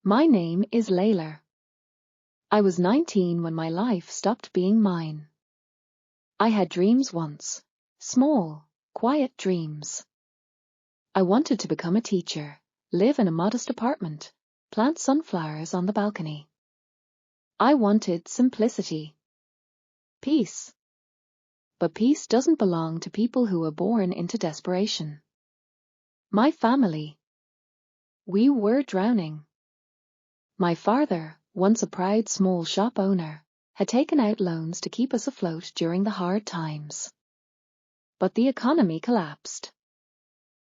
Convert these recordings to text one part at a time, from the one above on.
My name is Layla. I was 19 when my life stopped being mine. I had dreams once, small, quiet dreams. I wanted to become a teacher, live in a modest apartment, plant sunflowers on the balcony. I wanted simplicity. Peace. But peace doesn't belong to people who are born into desperation. My family. We were drowning. My father, once a proud small shop owner, had taken out loans to keep us afloat during the hard times. But the economy collapsed.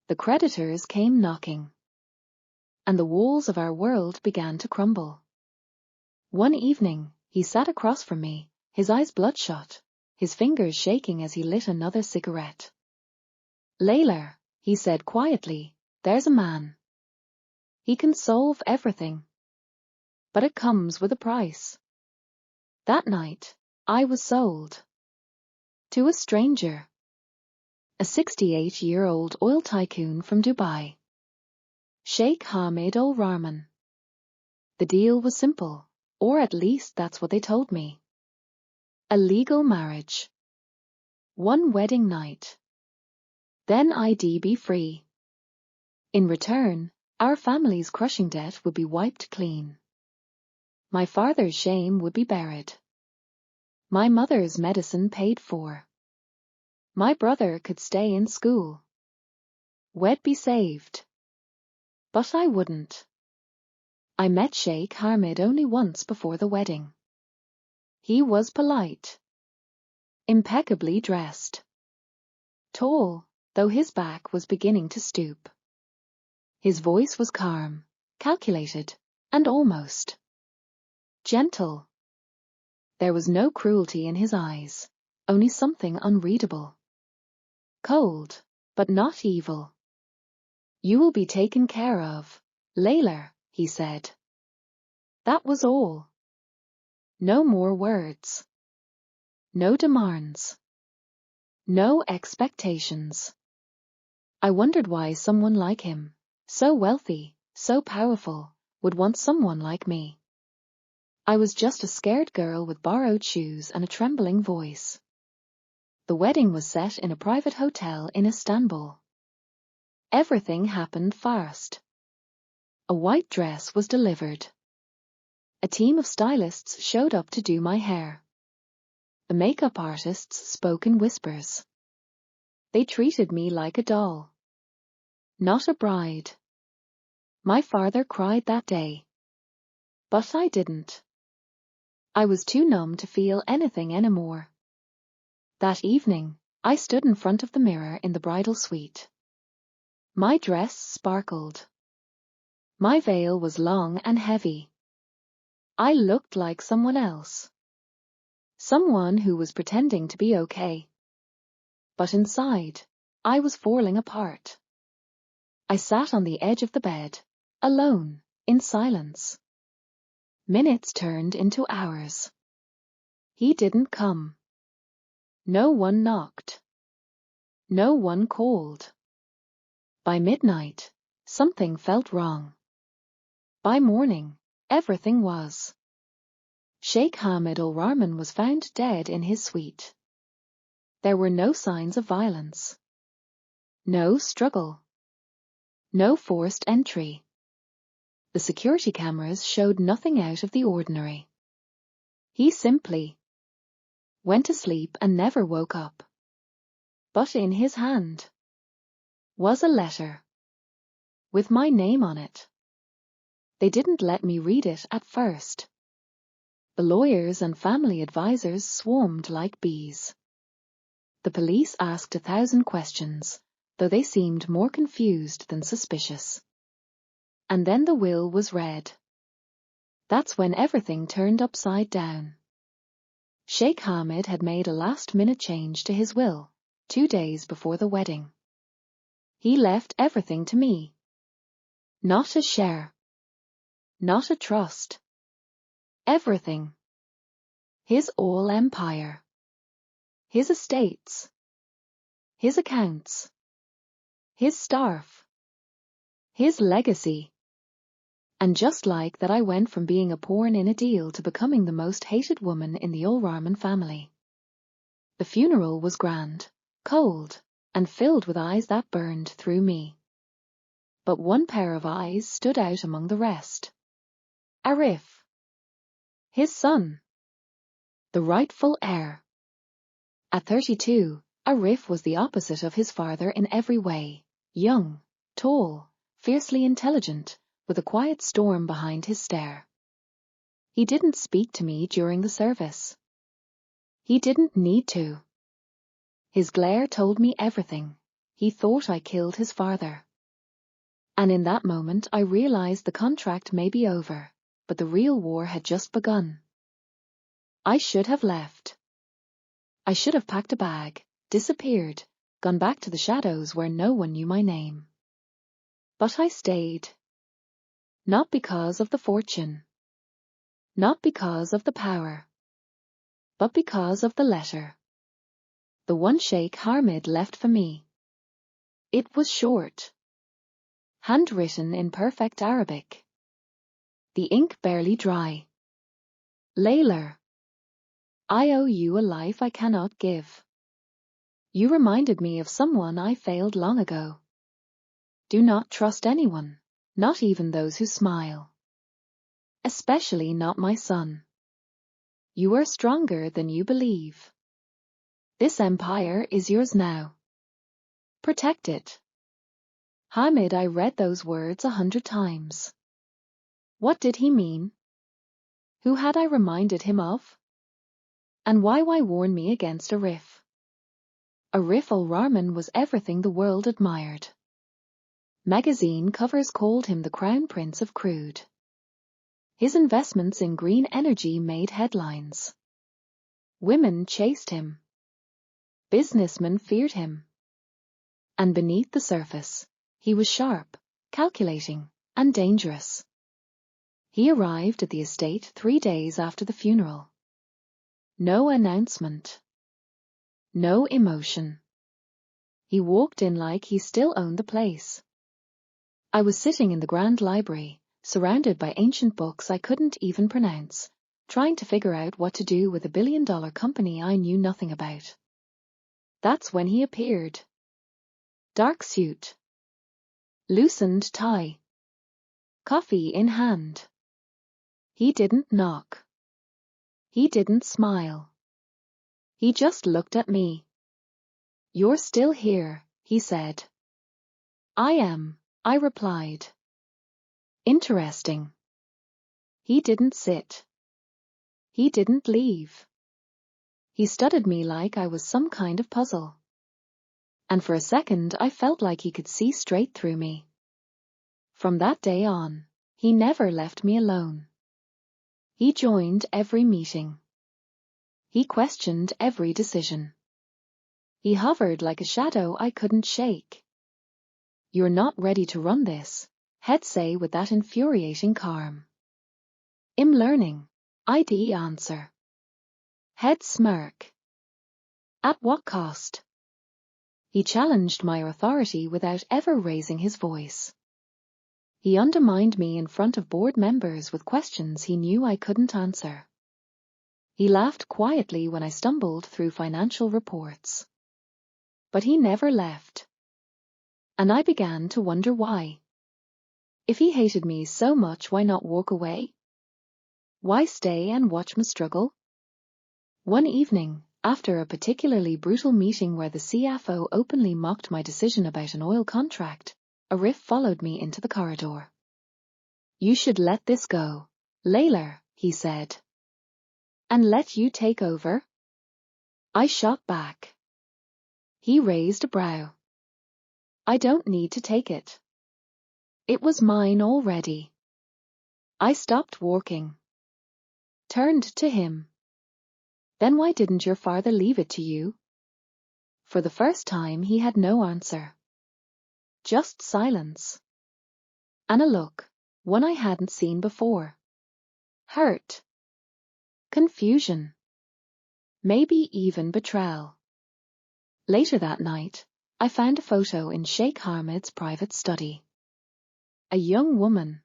The creditors came knocking. And the walls of our world began to crumble. One evening, he sat across from me, his eyes bloodshot, his fingers shaking as he lit another cigarette. "Layla," he said quietly, "there's a man. He can solve everything. But it comes with a price." That night, I was sold. To a stranger. A 68-year-old oil tycoon from Dubai. Sheikh Al-Rahman. The deal was simple, or at least that's what they told me. A legal marriage. One wedding night. Then I'd be free. In return, our family's crushing debt would be wiped clean. My father's shame would be buried. My mother's medicine paid for. My brother could stay in school. We'd be saved. But I wouldn't. I met Sheikh Hamid only once before the wedding. He was polite. Impeccably dressed. Tall, though his back was beginning to stoop. His voice was calm, calculated, and almost gentle. There was no cruelty in his eyes, only something unreadable. Cold, but not evil. "You will be taken care of, Layla," he said. That was all. No more words. No demands. No expectations. I wondered why someone like him, so wealthy, so powerful, would want someone like me. I was just a scared girl with borrowed shoes and a trembling voice. The wedding was set in a private hotel in Istanbul. Everything happened fast. A white dress was delivered. A team of stylists showed up to do my hair. The makeup artists spoke in whispers. They treated me like a doll. Not a bride. My father cried that day. But I didn't. I was too numb to feel anything anymore. That evening, I stood in front of the mirror in the bridal suite. My dress sparkled. My veil was long and heavy. I looked like someone else. Someone who was pretending to be okay. But inside, I was falling apart. I sat on the edge of the bed, alone, in silence. Minutes turned into hours. He didn't come. No one knocked. No one called. By midnight, something felt wrong. By morning, everything was. Sheikh Hamid Al-Rahman was found dead in his suite. There were no signs of violence. No struggle. No forced entry. The security cameras showed nothing out of the ordinary. He simply went to sleep and never woke up. But in his hand was a letter with my name on it. They didn't let me read it at first. The lawyers and family advisors swarmed like bees. The police asked 1,000 questions, though they seemed more confused than suspicious. And then the will was read. That's when everything turned upside down. Sheikh Hamid had made a last-minute change to his will, 2 days before the wedding. He left everything to me. Not a share. Not a trust. Everything. His all empire. His estates. His accounts. His staff. His legacy. And just like that, I went from being a pawn in a deal to becoming the most hated woman in the Ulrarman family. The funeral was grand, cold, and filled with eyes that burned through me. But one pair of eyes stood out among the rest. Arif. His son. The rightful heir. At 32, Arif was the opposite of his father in every way. Young, tall, fiercely intelligent, with a quiet storm behind his stare. He didn't speak to me during the service. He didn't need to. His glare told me everything. He thought I killed his father. And in that moment I realized the contract may be over, but the real war had just begun. I should have left. I should have packed a bag, disappeared, gone back to the shadows where no one knew my name. But I stayed. Not because of the fortune. Not because of the power. But because of the letter. The one Sheikh Hamid left for me. It was short. Handwritten in perfect Arabic. The ink barely dry. Layla. I owe you a life I cannot give. You reminded me of someone I failed long ago. Do not trust anyone, not even those who smile. Especially not my son. You are stronger than you believe. This empire is yours now. Protect it. Hamid, I read those words 100 times. What did he mean? Who had I reminded him of? And why warn me against Arif? Arif Ulrarman was everything the world admired. Magazine covers called him the Crown Prince of Crude. His investments in green energy made headlines. Women chased him. Businessmen feared him. And beneath the surface, he was sharp, calculating, and dangerous. He arrived at the estate 3 days after the funeral. No announcement. No emotion. He walked in like he still owned the place. I was sitting in the grand library, surrounded by ancient books I couldn't even pronounce, trying to figure out what to do with a billion-dollar company I knew nothing about. That's when he appeared. Dark suit. Loosened tie. Coffee in hand. He didn't knock. He didn't smile. He just looked at me. You're still here, he said. I am, I replied. Interesting. He didn't sit. He didn't leave. He studied me like I was some kind of puzzle. And for a second I felt like he could see straight through me. From that day on, he never left me alone. He joined every meeting. He questioned every decision. He hovered like a shadow I couldn't shake. You're not ready to run this, he'd say with that infuriating calm. I'm learning, I'd answer. He'd smirk. At what cost? He challenged my authority without ever raising his voice. He undermined me in front of board members with questions he knew I couldn't answer. He laughed quietly when I stumbled through financial reports. But he never left. And I began to wonder why. If he hated me so much, why not walk away? Why stay and watch me struggle? One evening, after a particularly brutal meeting where the CFO openly mocked my decision about an oil contract, Arif followed me into the corridor. You should let this go, Layla, he said. And let you take over? I shot back. He raised a brow. I don't need to take it. It was mine already. I stopped walking. Turned to him. Then why didn't your father leave it to you? For the first time he had no answer. Just silence. And a look, one I hadn't seen before. Hurt. Confusion. Maybe even betrayal. Later that night, I found a photo in Sheikh Hamid's private study. A young woman.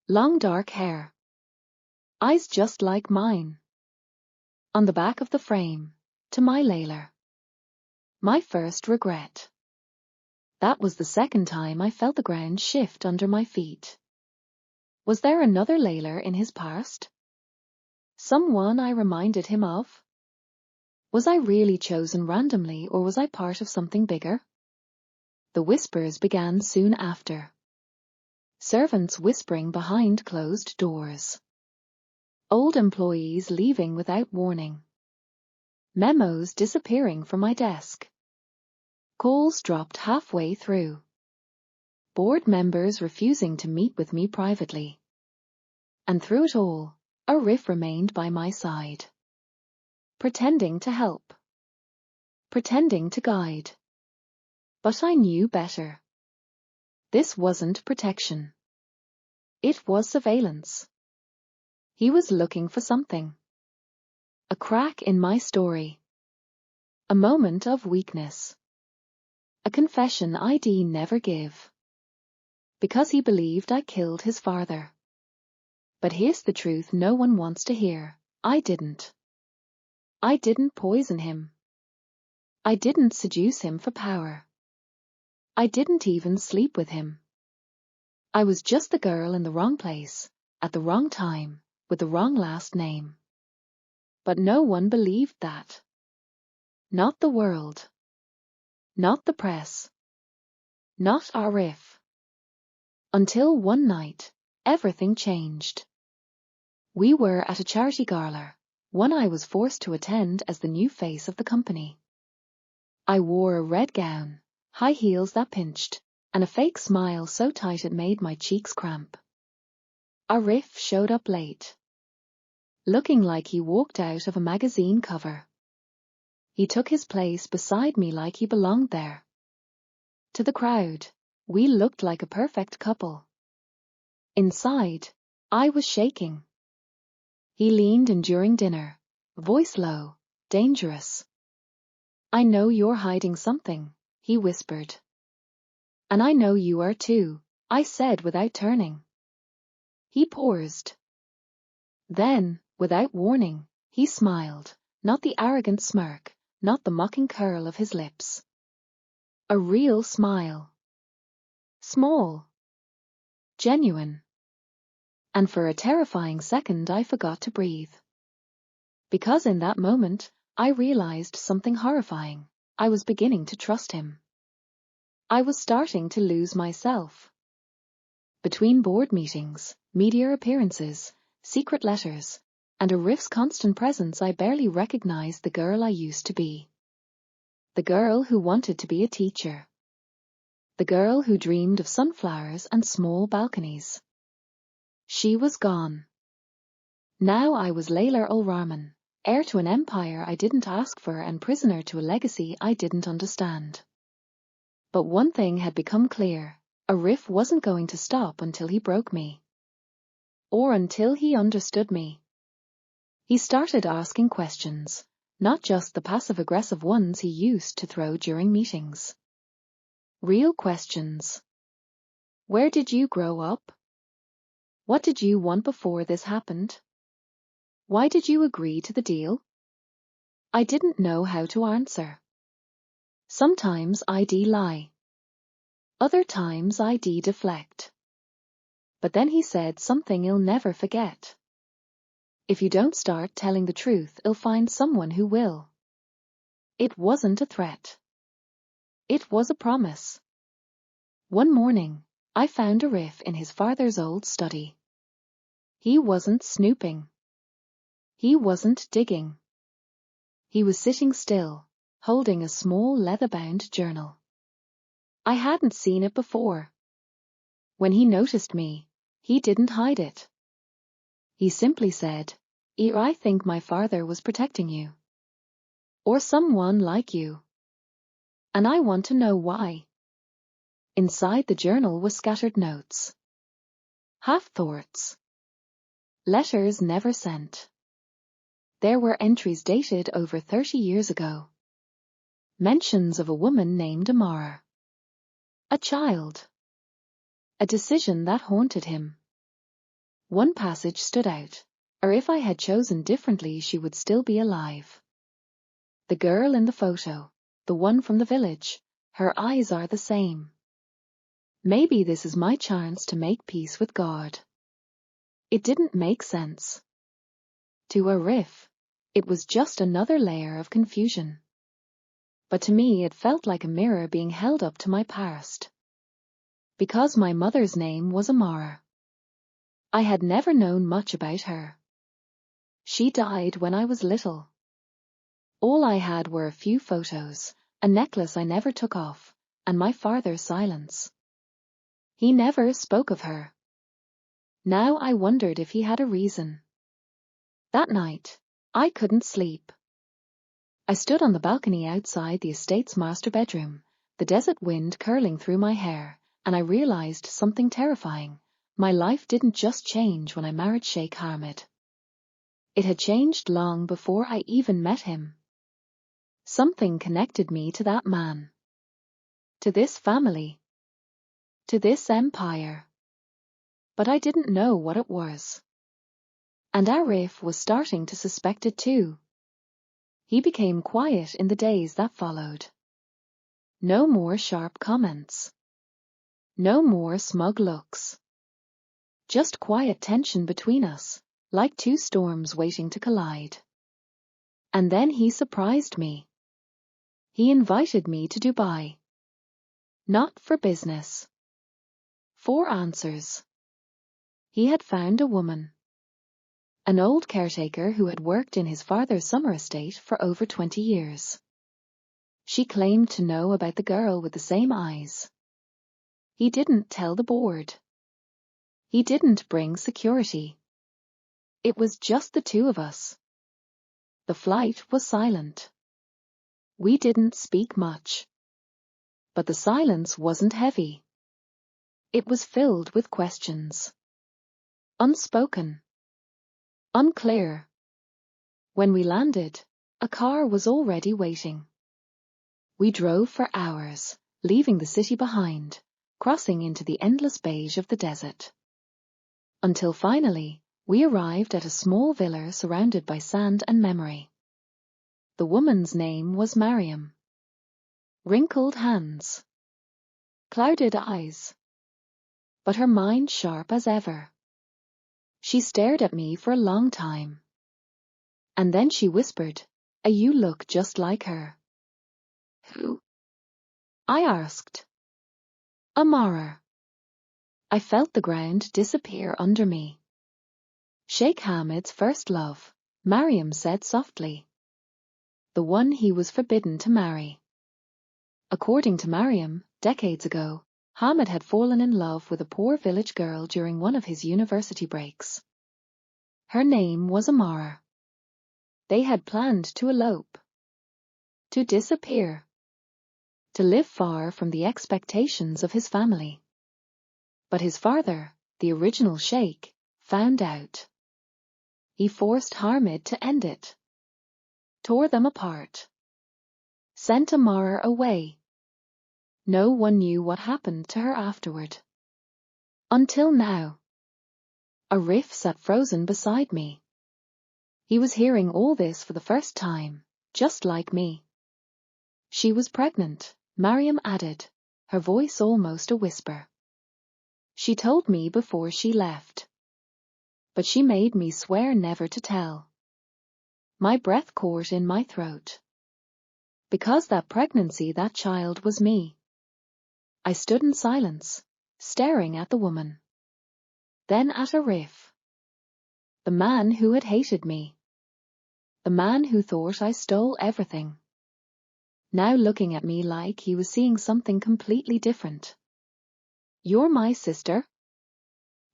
Long dark hair. Eyes just like mine. On the back of the frame, to my Layla. My first regret. That was the second time I felt the ground shift under my feet. Was there another Layla in his past? Someone I reminded him of? Was I really chosen randomly, or was I part of something bigger? The whispers began soon after. Servants whispering behind closed doors. Old employees leaving without warning. Memos disappearing from my desk. Calls dropped halfway through. Board members refusing to meet with me privately. And through it all, Arif remained by my side. Pretending to help. Pretending to guide. But I knew better. This wasn't protection. It was surveillance. He was looking for something. A crack in my story. A moment of weakness. A confession I'd never give. Because he believed I killed his father. But here's the truth no one wants to hear. I didn't. I didn't poison him. I didn't seduce him for power. I didn't even sleep with him. I was just the girl in the wrong place, at the wrong time, with the wrong last name. But no one believed that. Not the world. Not the press. Not Arif. Until one night, everything changed. We were at a charity gala, one I was forced to attend as the new face of the company. I wore a red gown, high heels that pinched, and a fake smile so tight it made my cheeks cramp. Arif showed up late. Looking like he walked out of a magazine cover. He took his place beside me like he belonged there. To the crowd, we looked like a perfect couple. Inside, I was shaking. He leaned in during dinner, voice low, dangerous. I know you're hiding something, he whispered. And I know you are too, I said without turning. He paused. Then, without warning, he smiled, not the arrogant smirk, not the mocking curl of his lips. A real smile. Small. Genuine. And for a terrifying second I forgot to breathe. Because in that moment, I realized something horrifying. I was beginning to trust him. I was starting to lose myself. Between board meetings, media appearances, secret letters, and Arif's constant presence, I barely recognized the girl I used to be. The girl who wanted to be a teacher. The girl who dreamed of sunflowers and small balconies. She was gone. Now I was Layla Rahman, heir to an empire I didn't ask for and prisoner to a legacy I didn't understand. But one thing had become clear. Arif wasn't going to stop until he broke me. Or until he understood me. He started asking questions, not just the passive-aggressive ones he used to throw during meetings. Real questions. Where did you grow up? What did you want before this happened? Why did you agree to the deal? I didn't know how to answer. Sometimes I'd lie. Other times I'd deflect. But then he said something he'll never forget. If you don't start telling the truth, you'll find someone who will. It wasn't a threat. It was a promise. One morning, I found Arif in his father's old study. He wasn't snooping. He wasn't digging. He was sitting still, holding a small leather-bound journal. I hadn't seen it before. When he noticed me, he didn't hide it. He simply said, I think my father was protecting you. Or someone like you. And I want to know why. Inside the journal were scattered notes. Half-thoughts. Letters never sent. There were entries dated over 30 years ago. Mentions of a woman named Amara. A child. A decision that haunted him. One passage stood out, or if I had chosen differently she would still be alive. The girl in the photo, the one from the village, her eyes are the same. Maybe this is my chance to make peace with God. It didn't make sense. To Arif, it was just another layer of confusion. But to me it felt like a mirror being held up to my past. Because my mother's name was Amara. I had never known much about her. She died when I was little. All I had were a few photos, a necklace I never took off, and my father's silence. He never spoke of her. Now I wondered if he had a reason. That night, I couldn't sleep. I stood on the balcony outside the estate's master bedroom, the desert wind curling through my hair, and I realized something terrifying. My life didn't just change when I married Sheikh Hamid. It had changed long before I even met him. Something connected me to that man. To this family. To this empire. But I didn't know what it was. And Arif was starting to suspect it too. He became quiet in the days that followed. No more sharp comments. No more smug looks. Just quiet tension between us, like two storms waiting to collide. And then he surprised me. He invited me to Dubai. Not for business. For answers. He had found a woman. An old caretaker who had worked in his father's summer estate for over 20 years. She claimed to know about the girl with the same eyes. He didn't tell the board. He didn't bring security. It was just the two of us. The flight was silent. We didn't speak much. But the silence wasn't heavy. It was filled with questions. Unspoken. Unclear. When we landed, a car was already waiting. We drove for hours, leaving the city behind, crossing into the endless beige of the desert. Until finally, we arrived at a small villa surrounded by sand and memory. The woman's name was Mariam. Wrinkled hands. Clouded eyes. But her mind sharp as ever. She stared at me for a long time. And then she whispered, "You look just like her." Who? I asked. Amara. I felt the ground disappear under me. Sheikh Hamid's first love, Mariam said softly. The one he was forbidden to marry. According to Mariam, decades ago, Hamid had fallen in love with a poor village girl during one of his university breaks. Her name was Amara. They had planned to elope. To disappear. To live far from the expectations of his family. But his father, the original Sheikh, found out. He forced Hamid to end it. Tore them apart. Sent Amara away. No one knew what happened to her afterward. Until now. Arif sat frozen beside me. He was hearing all this for the first time, just like me. She was pregnant, Mariam added, her voice almost a whisper. She told me before she left. But she made me swear never to tell. My breath caught in my throat. Because that pregnancy, that child was me. I stood in silence, staring at the woman. Then at Arif. The man who had hated me. The man who thought I stole everything. Now looking at me like he was seeing something completely different. "You're my sister?"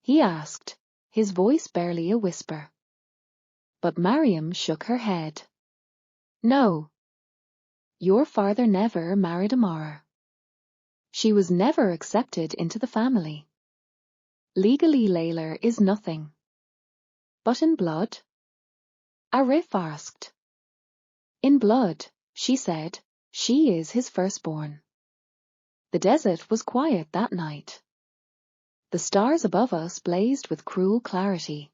he asked, his voice barely a whisper. But Mariam shook her head. "No. Your father never married Amara. She was never accepted into the family. Legally Layla is nothing. But in blood?" Arif asked. "In blood," she said, "she is his firstborn." The desert was quiet that night. The stars above us blazed with cruel clarity.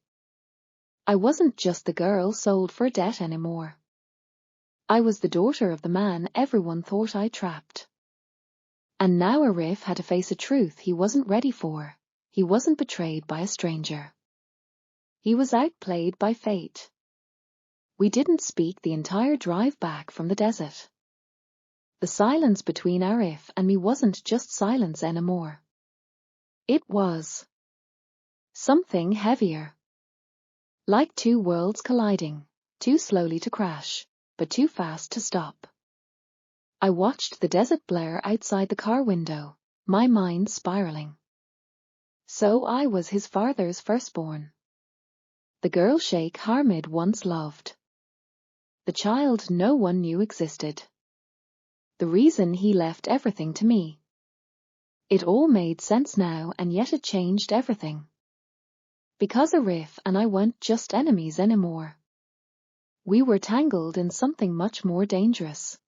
I wasn't just the girl sold for debt anymore. I was the daughter of the man everyone thought I trapped. And now Arif had to face a truth he wasn't ready for. He wasn't betrayed by a stranger. He was outplayed by fate. We didn't speak the entire drive back from the desert. The silence between Arif and me wasn't just silence anymore. It was something heavier. Like two worlds colliding, too slowly to crash, but too fast to stop. I watched the desert blare outside the car window, my mind spiraling. So I was his father's firstborn. The girl Sheikh Hamid once loved. The child no one knew existed. The reason he left everything to me. It all made sense now, and yet it changed everything. Because Arif and I weren't just enemies anymore. We were tangled in something much more dangerous.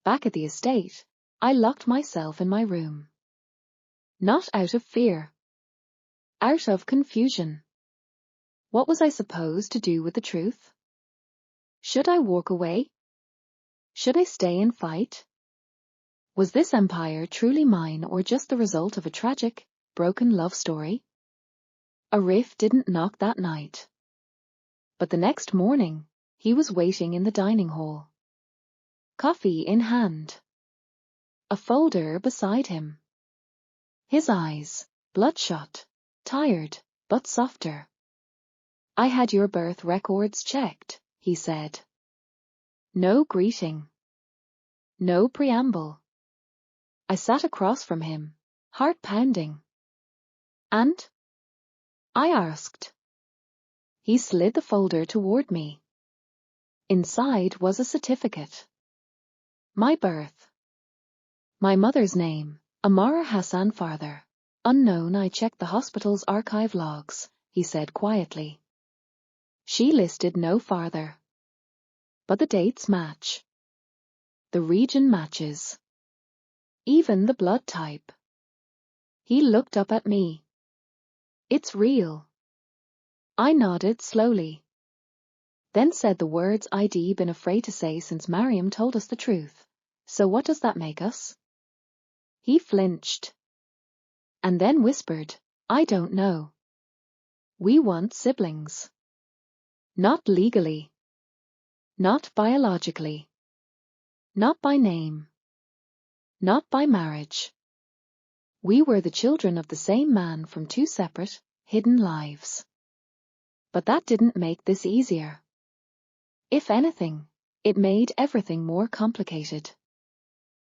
Back at the estate, I locked myself in my room. Not out of fear. Out of confusion. What was I supposed to do with the truth? Should I walk away? Should I stay and fight? Was this empire truly mine or just the result of a tragic, broken love story? Arif didn't knock that night. But the next morning, he was waiting in the dining hall. Coffee in hand. A folder beside him. His eyes, bloodshot, tired, but softer. I had your birth records checked, he said. No greeting. No preamble. I sat across from him, heart pounding. And? I asked. He slid the folder toward me. Inside was a certificate. My birth. My mother's name, Amara Hassan Farther. Unknown. I checked the hospital's archive logs, he said quietly. She listed no farther. But the dates match. The region matches. Even the blood type. He looked up at me. It's real. I nodded slowly. Then said the words I'd been afraid to say since Mariam told us the truth. So what does that make us? He flinched. And then whispered, I don't know. We want siblings. Not legally. Not biologically. Not by name. Not by marriage. We were the children of the same man from two separate, hidden lives. But that didn't make this easier. If anything, it made everything more complicated.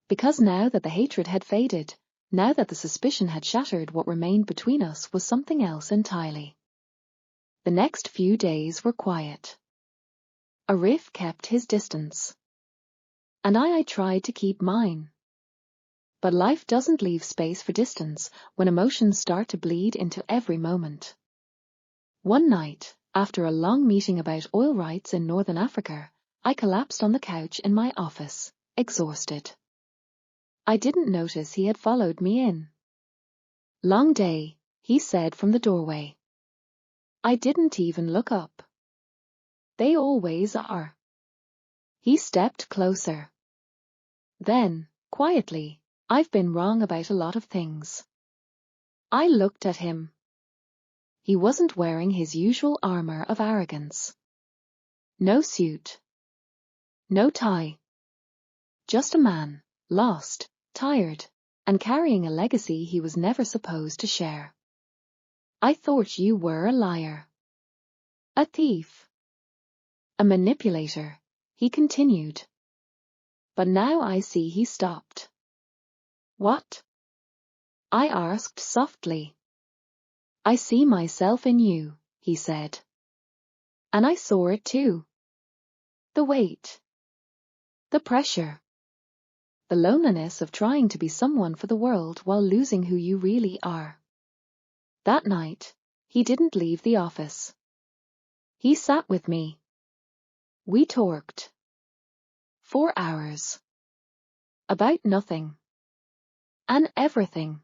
Because now that the hatred had faded, now that the suspicion had shattered, what remained between us was something else entirely. The next few days were quiet. Arif kept his distance. And I tried to keep mine. But life doesn't leave space for distance when emotions start to bleed into every moment. One night, after a long meeting about oil rights in Northern Africa, I collapsed on the couch in my office, exhausted. I didn't notice he had followed me in. Long day, he said from the doorway. I didn't even look up. They always are. He stepped closer. Then, quietly, I've been wrong about a lot of things. I looked at him. He wasn't wearing his usual armor of arrogance. No suit. No tie. Just a man, lost, tired, and carrying a legacy he was never supposed to share. I thought you were a liar. A thief. A manipulator, he continued. But now I see. He stopped. What? I asked softly. I see myself in you, he said. And I saw it too. The weight. The pressure. The loneliness of trying to be someone for the world while losing who you really are. That night, he didn't leave the office. He sat with me. We talked. 4 hours. About nothing. And everything.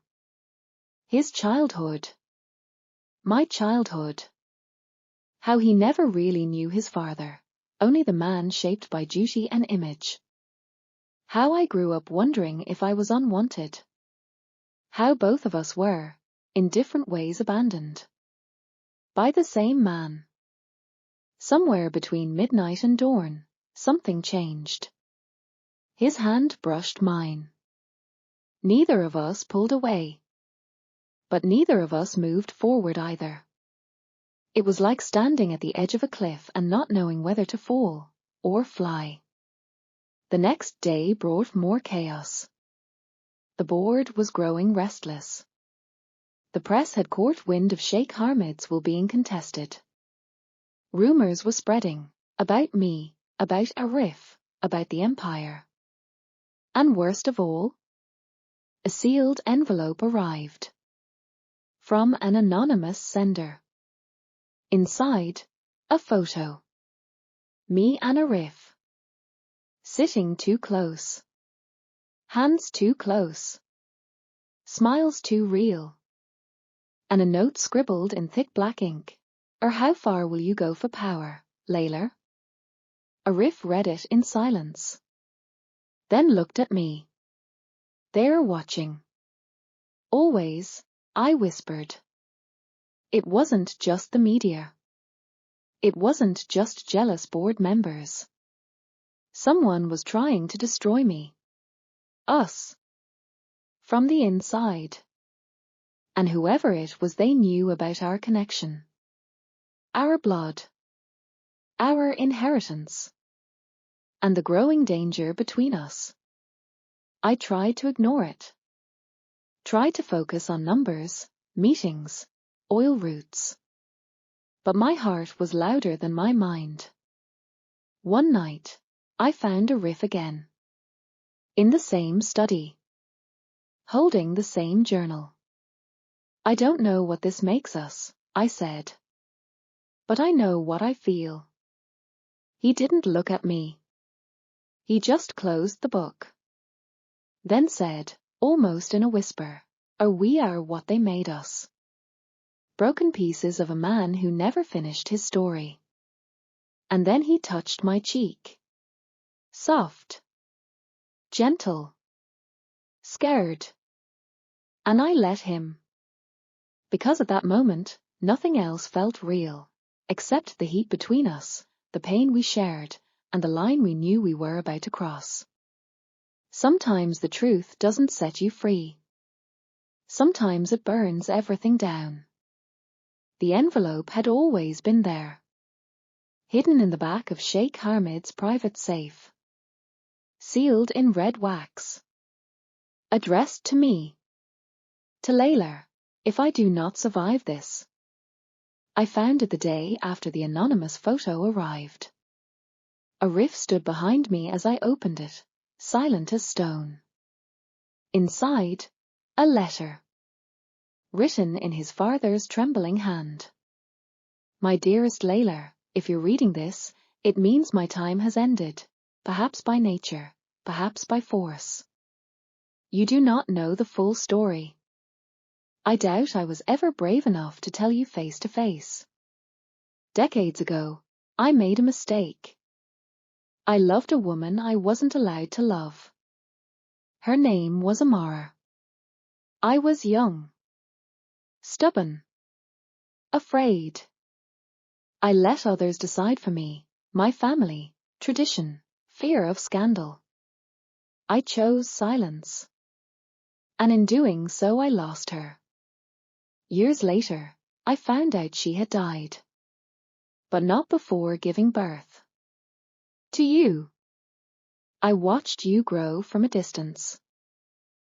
His childhood. My childhood. How he never really knew his father, only the man shaped by duty and image. How I grew up wondering if I was unwanted. How both of us were, in different ways, abandoned by the same man. Somewhere between midnight and dawn, something changed. His hand brushed mine. Neither of us pulled away. But neither of us moved forward either. It was like standing at the edge of a cliff and not knowing whether to fall or fly. The next day brought more chaos. The board was growing restless. The press had caught wind of Sheikh Hamid's will being contested. Rumors were spreading about me, about Arif, about the empire. And worst of all, a sealed envelope arrived from an anonymous sender. Inside, a photo. Me and Arif. Sitting too close. Hands too close. Smiles too real. And a note scribbled in thick black ink. Or how far will you go for power, Layla? Arif read it in silence. Then looked at me. They're watching. Always, I whispered. It wasn't just the media. It wasn't just jealous board members. Someone was trying to destroy me. Us. From the inside. And whoever it was, they knew about our connection. Our blood. Our inheritance. And the growing danger between us. I tried to ignore it. Tried to focus on numbers, meetings, oil routes. But my heart was louder than my mind. One night, I found Arif again. In the same study. Holding the same journal. I don't know what this makes us, I said. But I know what I feel. He didn't look at me. He just closed the book. Then said, almost in a whisper, "Oh, we are what they made us." Broken pieces of a man who never finished his story. And then he touched my cheek. Soft. Gentle. Scared. And I let him. Because at that moment, nothing else felt real, except the heat between us, the pain we shared, and the line we knew we were about to cross. Sometimes the truth doesn't set you free. Sometimes it burns everything down. The envelope had always been there. Hidden in the back of Sheikh Hamid's private safe. Sealed in red wax. Addressed to me. To Layla, if I do not survive this. I found it the day after the anonymous photo arrived. Arif stood behind me as I opened it, silent as stone. Inside, a letter. Written in his father's trembling hand. My dearest Layla, if you're reading this, it means my time has ended, perhaps by nature, perhaps by force. You do not know the full story. I doubt I was ever brave enough to tell you face to face. Decades ago, I made a mistake. I loved a woman I wasn't allowed to love. Her name was Amara. I was young. Stubborn. Afraid. I let others decide for me, my family, tradition, fear of scandal. I chose silence. And in doing so I lost her. Years later, I found out she had died. But not before giving birth. To you. I watched you grow from a distance.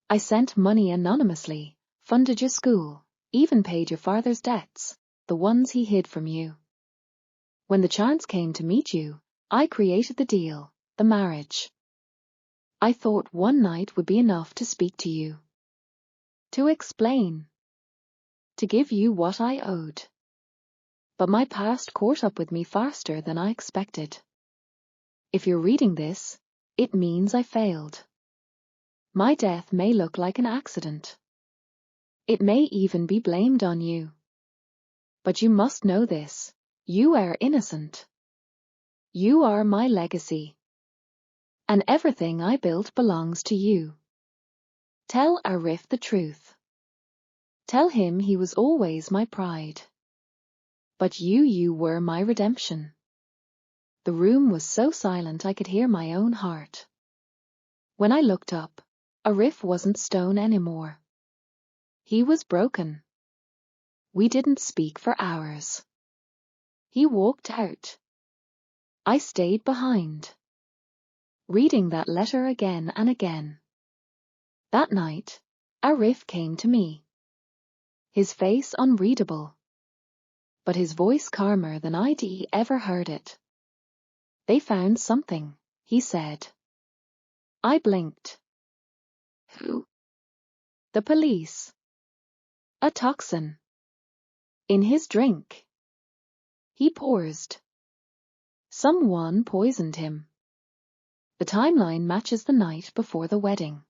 I sent money anonymously, funded your school, even paid your father's debts, the ones he hid from you. When the chance came to meet you, I created the deal, the marriage. I thought one night would be enough to speak to you. To explain. To give you what I owed. But my past caught up with me faster than I expected. If you're reading this, it means I failed. My death may look like an accident. It may even be blamed on you. But you must know this. You are innocent. You are my legacy. And everything I built belongs to you. Tell Arif the truth. Tell him he was always my pride. But you were my redemption. The room was so silent I could hear my own heart. When I looked up, Arif wasn't stone anymore. He was broken. We didn't speak for hours. He walked out. I stayed behind, reading that letter again and again. That night, Arif came to me. His face unreadable, but his voice calmer than I'd ever heard it. They found something, he said. I blinked. Who? The police. A toxin. In his drink. He paused. Someone poisoned him. The timeline matches the night before the wedding.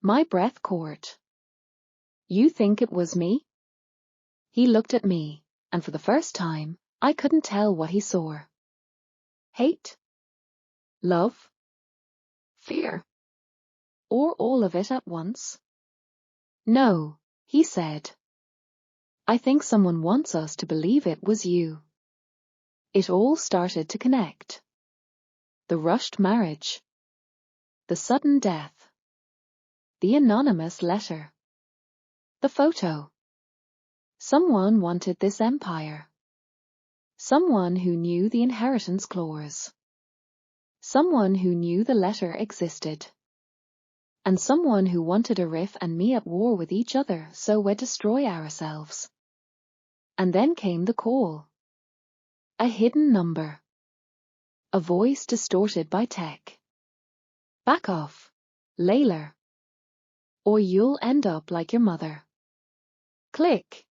My breath caught. You think it was me? He looked at me, and for the first time, I couldn't tell what he saw. Hate? Love? Fear? Or all of it at once? No, he said. I think someone wants us to believe it was you. It all started to connect. The rushed marriage. The sudden death. The anonymous letter. The photo. Someone wanted this empire. Someone who knew the inheritance clause. Someone who knew the letter existed. And someone who wanted Arif and me at war with each other so we'd destroy ourselves. And then came the call. A hidden number. A voice distorted by tech. Back off, Layla. Or you'll end up like your mother. Click.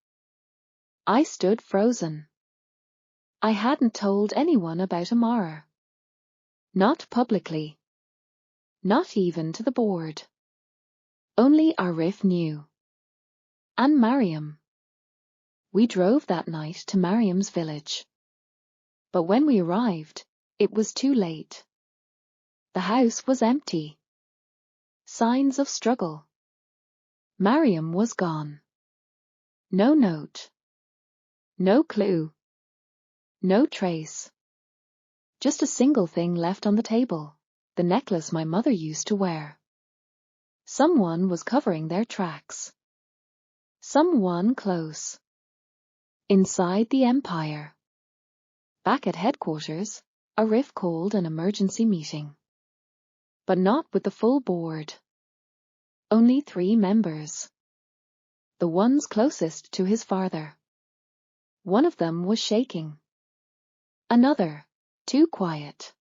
I stood frozen. I hadn't told anyone about Amara. Not publicly. Not even to the board. Only Arif knew. And Mariam. We drove that night to Mariam's village. But when we arrived, it was too late. The house was empty. Signs of struggle. Mariam was gone. No note. No clue. No trace. Just a single thing left on the table, the necklace my mother used to wear. Someone was covering their tracks. Someone close. Inside the empire. Back at headquarters, Arif called an emergency meeting. But not with the full board. Only 3 members. The ones closest to his father. One of them was shaking. Another, too quiet.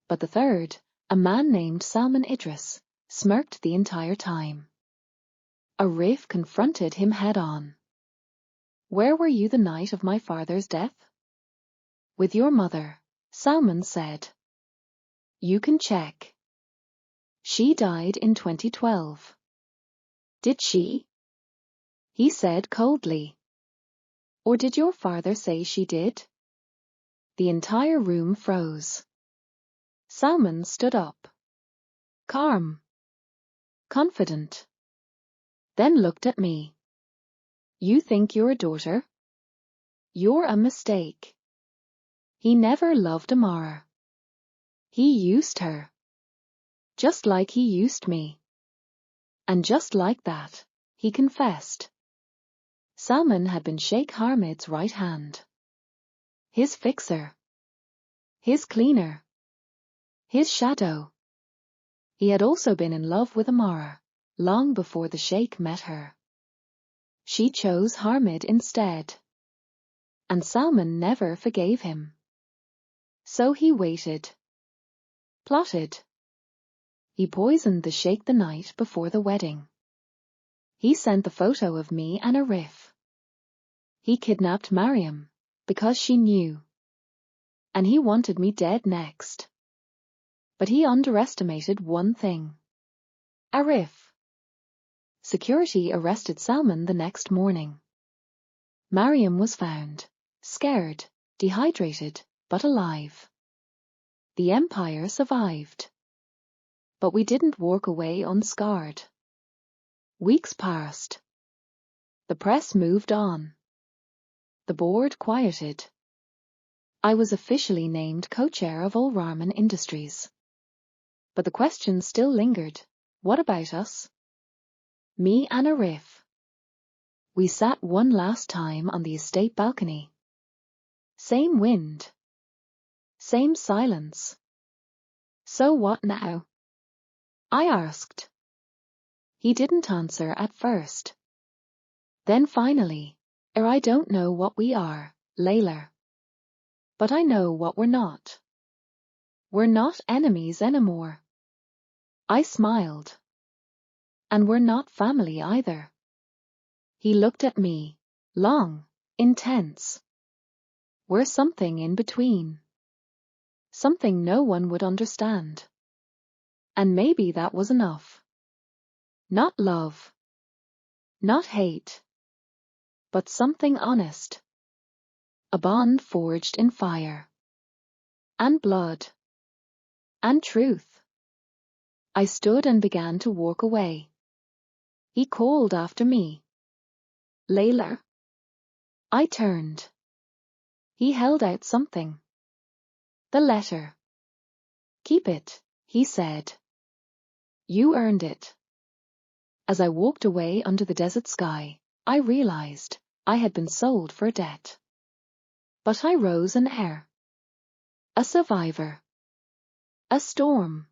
But the third, a man named Salman Idris, smirked the entire time. Arif confronted him head-on. Where were you the night of my father's death? With your mother, Salman said. You can check. She died in 2012. Did she? He said coldly. Or did your father say she did? The entire room froze. Salman stood up. Calm. Confident. Then looked at me. You think you're a daughter? You're a mistake. He never loved Amara. He used her. Just like he used me. And just like that, he confessed. Salman had been Sheikh Hamid's right hand. His fixer. His cleaner. His shadow. He had also been in love with Amara, long before the Sheikh met her. She chose Hamid instead. And Salman never forgave him. So he waited. Plotted. He poisoned the Sheikh the night before the wedding. He sent the photo of me and Arif. He kidnapped Mariam, because she knew. And he wanted me dead next. But he underestimated one thing. Arif. Security arrested Salman the next morning. Mariam was found, scared, dehydrated, but alive. The empire survived. But we didn't walk away unscarred. Weeks passed. The press moved on. The board quieted. I was officially named co-chair of Al Rahman Industries. But the question still lingered. What about us? Me and Arif. We sat one last time on the estate balcony. Same wind. Same silence. So what now? I asked. He didn't answer at first. Then finally, I don't know what we are, Layla. But I know what we're not. We're not enemies anymore. I smiled. And we're not family either. He looked at me, long, intense. We're something in between. Something no one would understand. And maybe that was enough. Not love. Not hate. But something honest. A bond forged in fire. And blood. And truth. I stood and began to walk away. He called after me. Layla. I turned. He held out something. The letter. Keep it, he said. You earned it. As I walked away under the desert sky, I realized I had been sold for debt. But I rose an heir. A survivor. A storm.